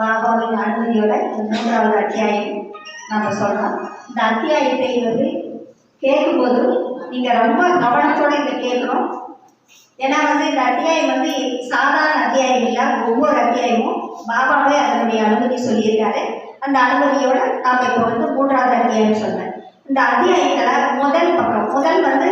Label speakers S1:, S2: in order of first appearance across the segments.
S1: பாபாவின் அனுமதியோட மூன்றாவது அத்தியாயம் நம்ம சொல்கிறோம். இந்த அத்தியாயத்தை வந்து கேட்கும்போது நீங்கள் ரொம்ப கவனத்தோடு இதை கேட்கணும். ஏன்னா வந்து இந்த அத்தியாயம் வந்து சாதாரண அத்தியாயம் இல்லை. ஒவ்வொரு அத்தியாயமும் பாபாவே அதனுடைய அனுமதி சொல்லியிருக்காரு. அந்த அனுமதியோட நாம் இப்போ வந்து மூன்றாவது அத்தியாயம் சொல்கிறேன். இந்த அத்தியாயத்தில் முதல் வந்து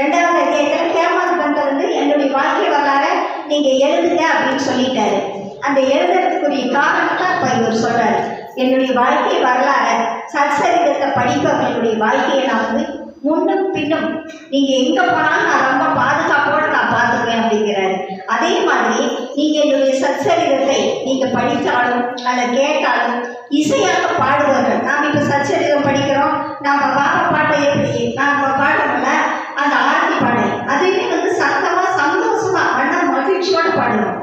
S1: ரெண்டாவது அத்தியாயத்தில் ஹேமந்த் பந்த் வந்து என்னுடைய வாழ்க்கை வரலாறு நீங்கள் எழுதுங்க அப்படின்னு சொல்லிட்டாரு. அந்த எழுதுறதுக்குரிய காரணத்தை இப்போ இவர் சொல்கிறாரு. என்னுடைய வாழ்க்கை வரலாறு சத்சரிதத்தை படிப்பவர்களுடைய வாழ்க்கையை நான் வந்து முன்னும் பின்னும் நீங்கள் எங்கே போனாலும் நான் ரொம்ப பாதுகாப்போடு நான் பார்த்துக்குவேன் அப்படிங்கிறாரு. அதே மாதிரி நீங்கள் என்னுடைய சச்சரிதத்தை நீங்கள் படித்தாலும் அதை கேட்டாலும் இசையாக பாடுவார்கள். நாம் இப்போ சச்சரிதம் படிக்கிறோம். நம்ம பாபா பாட்டை எப்படி நம்ம பாடுறோம்ல, அந்த ஆரத்தி பாடல் அதுவே வந்து சத்தமாக சந்தோஷமாக மன மகிழ்ச்சியோடு பாடணும்.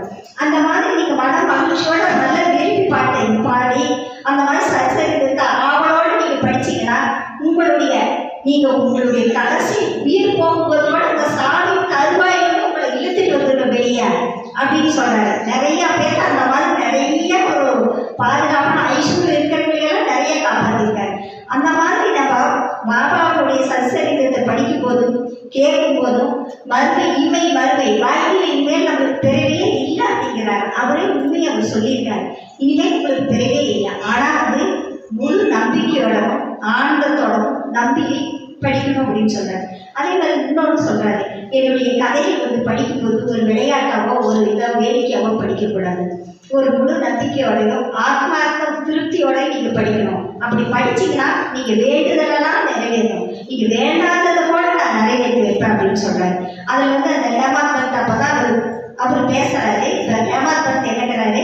S1: அந்த மாதிரி நீங்கள் மன மகிழ்ச்சியோட நல்ல விரும்பி பாட்டை பாடி அந்த மாதிரி சச்சரிதத்தை ஆவலோடு நீங்கள் படிச்சீங்கன்னா உங்களுடைய கடைசி உயிர் போகும்போது கூட அந்த சாமி தருவாயிலும் உங்களை இழுத்துட்டு வந்துடும் வெளியே அப்படின்னு சொல்றாரு. நிறைய பேர் அந்த மாதிரி நிறைய ஒரு பாதுகாப்பான ஐஸ்வர்யம் இருக்கிறவங்களெல்லாம் நிறைய காப்பாற்றிருக்காரு. அந்த மாதிரி நம்ம பாபாவுடைய சச்சரிதத்தை படிக்கும் போதும் கேட்கும் போதும் மறுமை வாழ்க்கையில் இனிமேல் நம்மளுக்கு பிறவே இல்லை அப்படிங்கிறார். அவரே உண்மையை அவர் சொல்லியிருக்காரு. இனிமேல் உங்களுக்கு பிறவே இல்லை. ஆனால் வந்து முழு நம்பிக்கையோடவும் ஆனந்தத்தோடவும் நம்பிக்கை படிக்கணும் அப்படின்னு சொல்றாரு. அதே மாதிரி இன்னொன்று சொல்றாரு, என்னுடைய கதையை வந்து படிக்கும்போது ஒரு விளையாட்டாவோ ஒரு வேடிக்கையாவோ படிக்கக்கூடாது. ஒரு முழு நம்பிக்கையோடையும் ஆத்மார்த்த திருப்தியோட நீங்க படிக்கணும். அப்படி படிச்சீங்கன்னா நீங்க வேண்டுதலெல்லாம் நிறைவேறணும். நீங்க வேண்டாததை கூட நான் நிறைவேற்றி வைப்பேன் அப்படின்னு சொல்றாரு. அதுல வந்து அந்த ஹேமந்த் பந்த் அப்பதான் அவர் பேசுறாரு. இந்த ஹேமந்த் பந்த் என்னங்கிறாரு,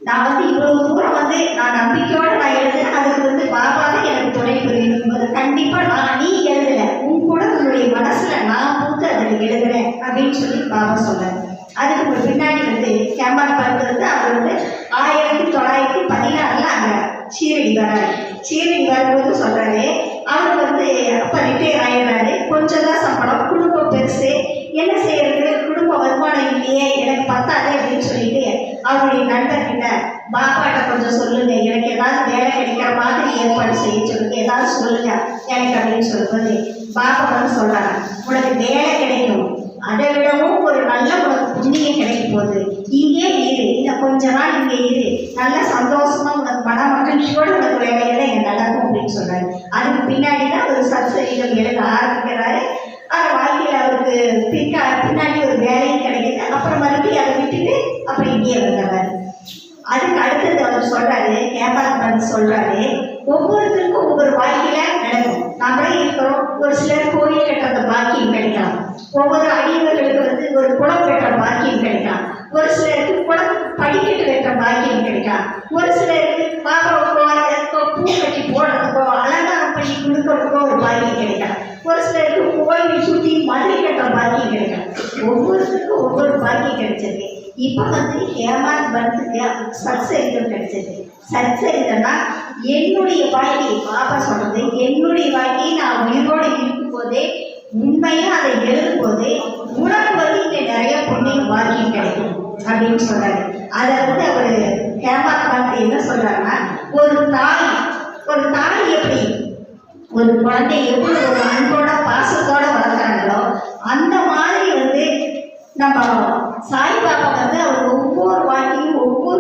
S1: நான் வந்து இவ்வளவு தூரம் வந்து நான் நம்பிக்கையோடு நான் எழுதுறேன். அதுக்கு வந்து பாபாவே எனக்கு துணை புரியணும் போது கண்டிப்பாக நீ எழுதலை, உன் கூட உன்னுடைய மனசில் நான் பூத்து அதில் எழுதுறேன் அப்படின்னு சொல்லி பாபா சொல்றாரு. அதுக்கு பின்னாடி வந்து ஹேமந்த் பந்த் வந்து அவர் வந்து 1916 அங்கே சீரடி வர்றாரு. சீரடி வரும்போது சொல்றாரு, அவர் வந்து அப்போ ரிட்டையர் ஆயிடுறாரு. கொஞ்சம் தான் சம்பளம், குடும்பம் பெருசு, என்ன செய்யறது, குடும்ப வருமானம் இல்லையே, எனக்கு பத்தாது அப்படின்னு சொல்லிட்டு அவருடைய நண்பர்கிட்ட பாபாட்ட கொஞ்சம் சொல்லுங்க, எனக்கு ஏதாவது வேலை கிடைக்கிற மாதிரி ஏற்பாடு செய்ய சொல்லுங்க, ஏதாவது சொல்லுங்க எனக்கு அப்படின்னு சொல்லும்போது பாபா வந்து சொல்றாங்க, உனக்கு வேலை கிடைக்கும், அதை விடவும் ஒரு நல்ல உனக்கு புண்ணியம் கிடைக்கும் போது இங்கே இரு, இன்னும் கொஞ்ச நாள் இங்கே இரு, நல்ல சந்தோஷமா உனக்கு மன மகிழ்ச்சியோடு உனக்கு வேலையெல்லாம் இங்கே நடக்கும் அப்படின்னு சொல்றாரு. அதுக்கு பின்னாடி தான் ஒரு சத்சரிதம் எழுத ஆரம்பிக்கிறாரு. அந்த வாழ்க்கையில் அவருக்கு பின்னாடி ஒரு வேலையும் கிடைக்குது. அப்புறம் மறுபடியும் அதை விட்டுட்டு அப்புறம் இங்கே வந்தவர். அதுக்கு அடுத்தது அவர் சொல்றாரு, ஹேமந்த் பந்த் சொல்றாரு, ஒவ்வொருத்தருக்கும் ஒவ்வொரு வாழ்க்கையில நடக்கும். நம்மளே இருக்கிறோம், ஒரு சிலர் கோயில் கட்டுற பாக்கியம் கிடைக்கலாம், ஒவ்வொரு அடியவர்களுக்கு வந்து ஒரு குளம் கட்டுற பாக்கியம் கிடைக்கலாம், ஒரு சிலருக்கு குளம் படிக்கட்டு கட்டுற பாக்கியம் கிடைக்கலாம், ஒரு சிலருக்கு பாபாவுக்கோ பூ கட்டி போடுறதுக்கோ அலங்காரம் பண்ணி கொடுக்கறதுக்கோ ஒரு பாக்கியம் கிடைக்கலாம், ஒரு சிலருக்கு கோயில் சுற்றி மதுரை கட்டுற பாக்கியம் கிடைக்கலாம். ஒவ்வொருத்தருக்கும் ஒவ்வொரு பாக்கியம் கிடைச்சது. இப்போ வந்து ஹேமந்த் பந்துக்கு சத்சரிதம் கிடைச்சது. சத்சரிதம்னா என்னுடைய வாழ்க்கையை பாபா சொல்றது, என்னுடைய வாழ்க்கையை நான் உயிரோடு இருக்கும் போதே உண்மையாக அதை எழுதும் போதே உனக்கு வந்து இங்கே நிறைய புண்ணியம் பாக்கியம் கிடைக்கும் அப்படின்னு சொல்றாரு. அதை வந்து அவர் ஹேமந்த் பந்த் என்ன சொல்றாருன்னா, ஒரு தாய் எப்படி ஒரு குழந்தை எப்படி ஒரு அன்போட பாசத்தோட வளர்க்குறாங்களோ அந்த மாதிரி வந்து நம்ம சாய்பாபா வந்து அவர் ஒவ்வொரு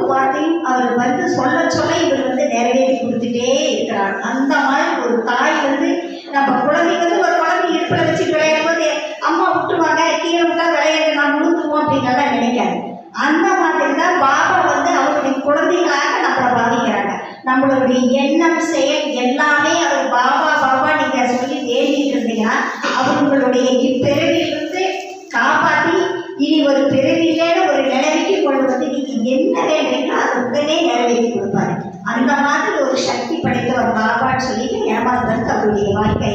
S1: வார்த்தையும் அவர் வந்து சொல்ல இவர் வந்து நிறைவேற்றி கொடுத்துட்டே இருக்கிறார். அந்த மாதிரி ஒரு தாய் வந்து நம்ம குழந்தைங்க வந்து ஒரு குழந்தை இடுப்பில் வச்சு விளையாடும் போது அம்மா விட்டுருவாங்க, கீழே விட்டா விளையாட்டு நான் முழுத்துவோம் அப்படின்னெல்லாம் நினைக்காது. அந்த மாதிரி தான் பாபா வந்து அவருடைய குழந்தைகளாக நம்மளை பாதிக்கிறாங்க. நம்மளுடைய எண்ணம் செயல் எல்லாமே அவர் பாபா நீங்கள் சொல்லி வேண்டிட்டு இருந்தீங்கன்னா அவங்களுடைய இப்பிறவிலிருந்து காப்பாற்றி இனி ஒரு பிறவியிலே ஒரு நிலைமைக்கு கொண்டு வந்து நீங்கள் என்ன வேணுங்களோ அது உடனே நிறைவேற்றி கொடுப்பாரு. அந்த மாதிரி ஒரு சக்தி படைத்த ஒரு பாபான்னு சொல்லிட்டு ஹேமந்த் பந்த் அவருடைய வாழ்க்கை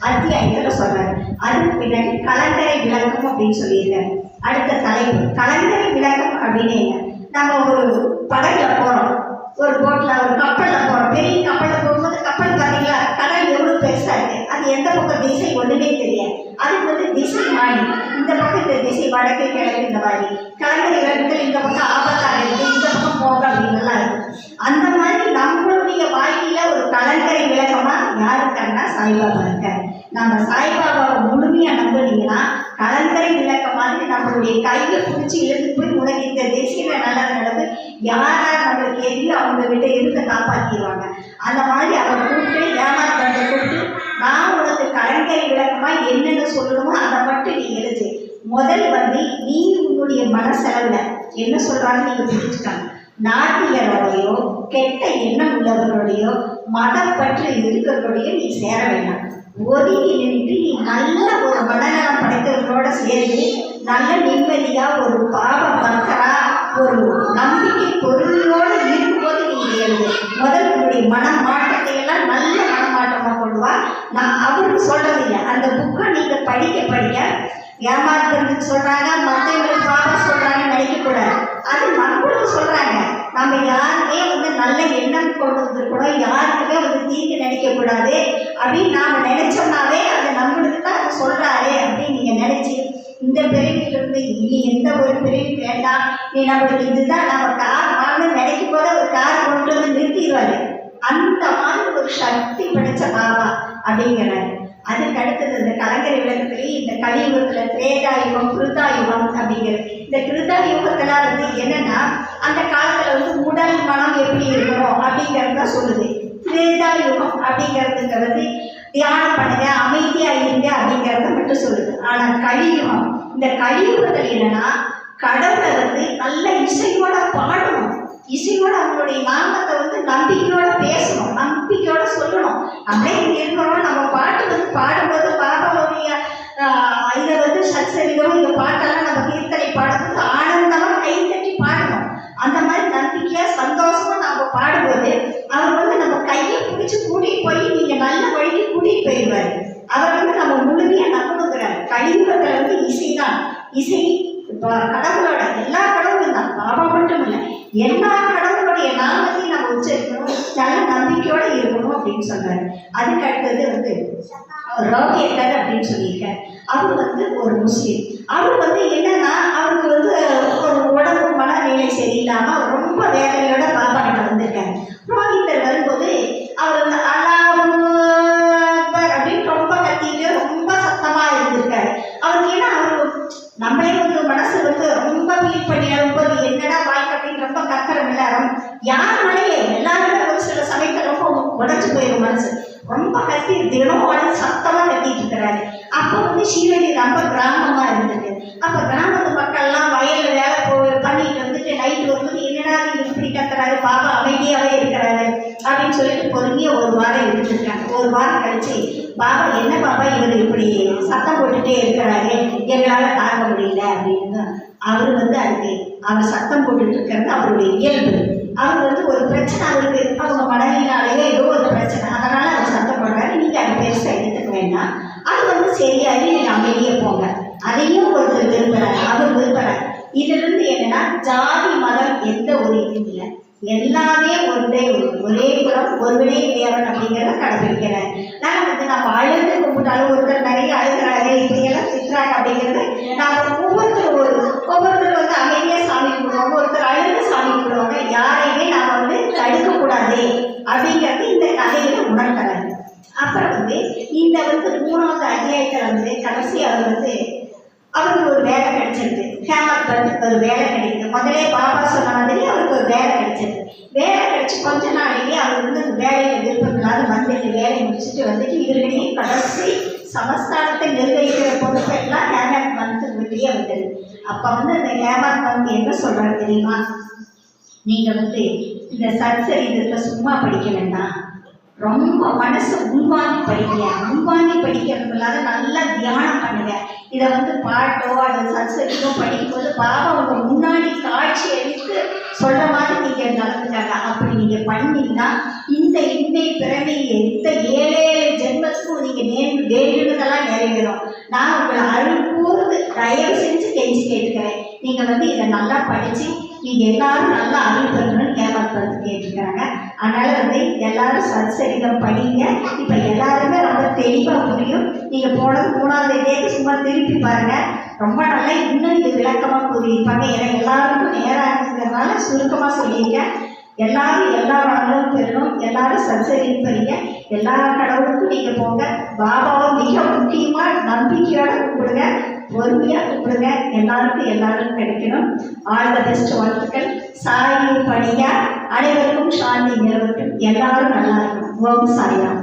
S1: அத்தியாயத்தில் சொல்றாரு. அதுக்கு பின்னாடி கலங்கரை விளக்கம் அப்படின்னு சொல்லியிருக்காரு. அடுத்த தலைப்பு கலங்கரை விளக்கம் அப்படின்னு நம்ம ஒரு படகுல போகிறோம், ஒரு போட்டில் ஒரு கப்பலில் போகிறோம். பெரிய கப்பலில் போகும்போது கப்பல் பார்த்தீங்களா, கடல் எவ்வளோ பெருசாக இருக்குது, அது எந்த பக்கம் திசை ஒன்றுமே தெரியாது. அதுக்கு வந்து திசை மாறி இந்த பக்கம் இந்த திசை வடக்கு கிழக்கு இந்த மாதிரி கலங்கரை விளக்கத்தில் இந்த பக்கம் ஆபத்தாக இருக்குது, இந்த பக்கம் போக அப்படின்லாம் கலங்கரை விளக்கமா யாரு இருக்காருன்னா சாய்பாபா இருக்காரு. நம்ம சாய்பாபாவை முழுமையா நம்பினீங்கன்னா கலங்கரை விளக்க மாதிரி நம்மளுடைய கையை பிடிச்சி இழுத்து போய் உனக்கு இந்த தேசியில நல்லது நடந்து யாரா நம்மளுக்கு எதிரும் அவங்க கிட்ட இருந்து காப்பாற்றிடுவாங்க. அந்த மாதிரி அவர் கூப்பிட்டு ஏமாத்தத்தை கூப்பிட்டு நான் உனக்கு கலங்கரை விளக்கமா என்னென்னு சொல்லணுமோ அதை மட்டும் நீ எழுது. முதல் வந்து நீ உன்னுடைய மனசளவுல என்ன சொல்றான்னு நீங்க புரிஞ்சுக்காங்க. நாட்டியரோடையோ கெட்ட எண்ணம் உள்ளவர்களுடையோ மதம் பற்றி இருக்கிறவர்களுடைய நீ சேர வேண்டாம். ஒதுங்கி நின்று நீ நல்ல ஒரு மனநலம் படைத்தவர்களோட சேர்ந்து நல்ல நிம்மதியா ஒரு பாவ பக்தரா ஒரு நம்பிக்கை பொருளோடு இருக்கும்போது நீங்க எழுது. முதல் உங்களுடைய மனமாற்றத்தை எல்லாம் நல்ல மனமாற்றமா கொள்வா. நான் அவருக்கு சொல்றதில்லை, அந்த புக்கை நீங்க படிக்க படிக்க ஏமாத்துறதுக்கு சொல்றாங்க, மற்றவங்களுக்கு பாவம் சொல்றாங்கன்னு நினைக்கக்கூடாது. அது நம்மளுக்கு சொல்றாங்க. நம்ம யாருமே வந்து நல்ல எண்ணம் கொண்டு வந்துருக்கணும், யாருக்குமே வந்து தீங்கு நினைக்கக்கூடாது அப்படின்னு நாம நினைச்சோம்னாவே அது நம்மளுக்கு தான் அது சொல்றாரு அப்படின்னு நீங்க நினைச்சு இந்த பிறவிலிருந்து இனி எந்த ஒரு பிறவி வேண்டாம், நீ நம்மளுக்கு இதுதான் நம்ம கார் வாங்க நினைக்கும் போது ஒரு கார் கொண்டு வந்து நிறுத்திடுவாரு. அந்த மாதிரி ஒரு சக்தி படைச்ச பாபா அப்படிங்கிறாரு. அதுக்கு அடுத்தது இந்த கலங்கரை விளக்கத்திலேயே இந்த கலியுகத்துல திரேதாயுகம் கிருதாயுகம் அப்படிங்கிறது. இந்த கிருதாயுகத்துல வந்து என்னன்னா அந்த காலத்துல வந்து உடல் மனம் எப்படி இருக்கணும் அப்படிங்கிறது தான் சொல்லுது. திரேதாயுகம் அப்படிங்கிறதுங்க வந்து தியானம் பண்ணுங்க, அமைதியா இருங்க அப்படிங்கிறத மட்டும் சொல்லுது. ஆனா கலியுகம், இந்த கலியுகத்துல என்னன்னா கடவுளை வந்து நல்ல இசையோட பாடணும், இசையோட அவங்களுடைய நாமத்தை வந்து நம்பிக்கையோட பேசணும், நம்பிக்கையோட சொல்லணும். அப்படியே இங்க இருக்கிறோம் நம்ம பாட்டு வந்து பாடும்போது பாபாவுடைய இதை வந்து சச்சரிதம் இந்த பாட்டெல்லாம் நம்ம கீர்த்தனை பாடும்போது ஆனந்தமா கைத்தட்டி பாடணும். அந்த மாதிரி நம்பிக்கையா சந்தோஷமா நம்ம பாடும்போது அவர் வந்து நம்ம கையை பிடிச்சி கூட்டிட்டு போய் நீங்க நல்ல வழிக்கு கூட்டிட்டு போயிடுவாரு. அவர் வந்து நம்ம முழுமையா நம்பணுங்கிறார். கலியுகத்துல வந்து இசைதான். இசை கடவுளோட எல்லா கடவுளும் தான், பாபா மட்டும் இல்லை, எல்லா கடவுளுடைய நாமத்தையும் நம்ம உச்சரிக்கணும், நல்ல நம்பிக்கையோட இருக்கணும் அப்படின்னு சொன்னாரு. அதுக்கு அடுத்தது வந்து ரோகேக்கர் அப்படின்னு சொல்லியிருக்காரு. அவர் வந்து ஒரு முஸ்லீம். அவர் வந்து என்னன்னா அவருக்கு வந்து ஒரு உடம்பு மனநிலை சரியில்லாம அவர் ரொம்ப வேதனையோட பாபா கிட்ட வந்திருக்காரு. ரோஹித்தர் வரும்போது அவர் வந்து அல்லாஹ் அக்பர் அப்படின்னு ரொம்ப கத்திட்டு ரொம்ப சத்தமா இருந்திருக்காரு. அவருக்கு ஏன்னா அவரு நம்மளே வந்து மனசு வந்து ரொம்ப ஃபீல் பண்ணி அழும்போது என்னடா வாழ்க்கை அப்படின்னு ரொம்ப கத்துறோம் எல்லாரும். யாருனாலேயே எல்லாருமே ஒரு சில சமயத்தில் ரொம்ப உடஞ்சு போயிடும் மனசு, ரொம்ப கத்தி தினம் உடனே சத்தமா கத்திட்டு இருக்கிறாரு. அப்போ வந்து ஷீரடி ரொம்ப கிராமமா இருந்தது. அப்ப கிராமத்து மக்கள்லாம் வயல்ல வேலை பண்ணிட்டு வந்துட்டு நைட்டு வரும்போது என்னடா இப்படி கத்துறாரு, பாபா அமைதியாவே இருக்கிறாரு அப்படின்னு சொல்லிட்டு பொறுமையா ஒரு வாரம் இருந்துருக்காங்க. ஒரு வாரம் கழிச்சு பாபா என்ன பாபா இவர் இப்படி சத்தம் போட்டுட்டே இருக்கிறாரு, எங்களால தாங்க முடியல அப்படின்னு. அவர் வந்து அதுக்கு அவர் சத்தம் போட்டுட்டு இருக்கிறது அவருடைய இயல்பு. அவர் வந்து ஒரு பிரச்சனை அவருக்கு அவங்க மனநிலையினாலேயோ ஏதோ ஒரு பிரச்சனை, அதனால அவர் சத்தம் போடுறாரு. நீங்க அது பெருசா எடுத்துக்க வேண்டாம், அது வந்து சரியாகி நீங்க அமைதியே போங்க. அதையும் ஒருத்தர் விரும்புறாரு, அவர் விரும்புறாரு. இதுல இருந்து என்னன்னா ஜாதி மதம் எந்த ஒரு இதுவும் இல்லை, எல்லாமே ஒரே குலம் ஒருவனே தேவன் அப்படிங்கிறத கடைபிடிக்கிறார். நாங்க வந்து நம்ம அழுது கும்பிட்டாலும் ஒருத்தர் நிறைய அழுகிறாரு இப்படியெல்லாம் திட்டுறாங்க அப்படிங்கிறது நாம ஒவ்வொருத்தர் வந்து அமைதியா சாமி கும்பிடுவாங்க, ஒருத்தர் அழுது சாமி கும்பிடுவாங்க. யாரையுமே நாம வந்து தடுக்க கூடாது அப்படிங்கிறது இந்த கதையில உணர்கிறாரு. அப்புறம் வந்து இந்த வந்து 3வது அத்தியாயத்துல வந்து கடைசி அவர் வந்து அவருக்கு ஒரு வேலை கிடைச்சிருக்கு. ஹேமத் வந்து ஒரு வேலை கிடைக்குது. முதலே பாபா சொன்ன மாதிரி அவருக்கு ஒரு வேலை கிடைச்சிருக்கு. வேலை கிடைச்சி கொஞ்ச நாளையே அவர் வந்து வேலையில விருப்பங்களாவது வந்துட்டு வேலையை முடிச்சுட்டு வந்துட்டு இவர்களிடையே கடைசி சமஸ்தானத்தை நிர்வகிக்கிற பொறுப்பெல்லாம் ஹேமத் வந்து வீட்டையே வந்தது. அப்ப வந்து அந்த ஹேமத் வந்து என்ன சொல்றாரு தெரியுமா, நீங்க வந்து இந்த சத்சரிதத்தை சும்மா படிக்க வேண்டாம், ரொம்ப மனசு உள்வாங்கி படிங்க. உள்வாங்கி படிக்கிறதுனால நல்லா தியானம் பண்ணுங்க. இதை வந்து பாட்டோ அல்லது சத்சரிதோ படிக்கும்போது பாபா உங்க முன்னாடி காட்சி அளித்து சொல்ற மாதிரி நீங்க நடந்துட்டாங்க. அப்படி நீங்க பண்ணீங்கன்னா இந்த இன்மை பிறவி எந்த 7 ஜென்மத்துக்கும் நீங்க வேண்டுதெல்லாம் நிறைவேறும். நான் உங்களை அருள் கூர்ந்து தயவு செஞ்சு கெஞ்சி கேட்டுக்கிறேன். நீங்க வந்து இதை நல்லா படிச்சு நீங்க எல்லாரும் நல்லா அருள் பெறணும்னு ஹேமத் வந்து கேட்டுருக்காங்க. அதனால வந்து எல்லாரும் சத்சரிதம் படிங்க. இப்ப எல்லாருமே ரொம்ப தெளிவா புரியும். நீங்க போனது 3வது தேதி சும்மா திருப்பி பாருங்க, ரொம்ப நல்லா இன்னும் இது விளக்கமா கூறியிருப்பாங்க. ஏன்னா எல்லாருக்கும் நேரம் இருக்கிறதுனால சுருக்கமா சொல்லியிருக்கேன். எல்லாரும் எல்லா வளங்களும் பெறணும், எல்லாரும் சச்சரியும் பெறீங்க, எல்லா கடவுளுக்கும் நீங்க போங்க. பாபாவை மிக முக்கியமா நம்பிக்கையோட கூப்பிடுங்க, பொறுமையா கூப்பிடுங்க. எல்லாருக்கும் எல்லாரும் கிடைக்கணும். ஆல் த பெஸ்ட் வாழ்த்துக்கள். சாயி பணியா அனைவருக்கும் சாந்தி நிலவட்டும். எல்லாரும் நல்லா இருக்கணும். ஓம் சாய்ராம்.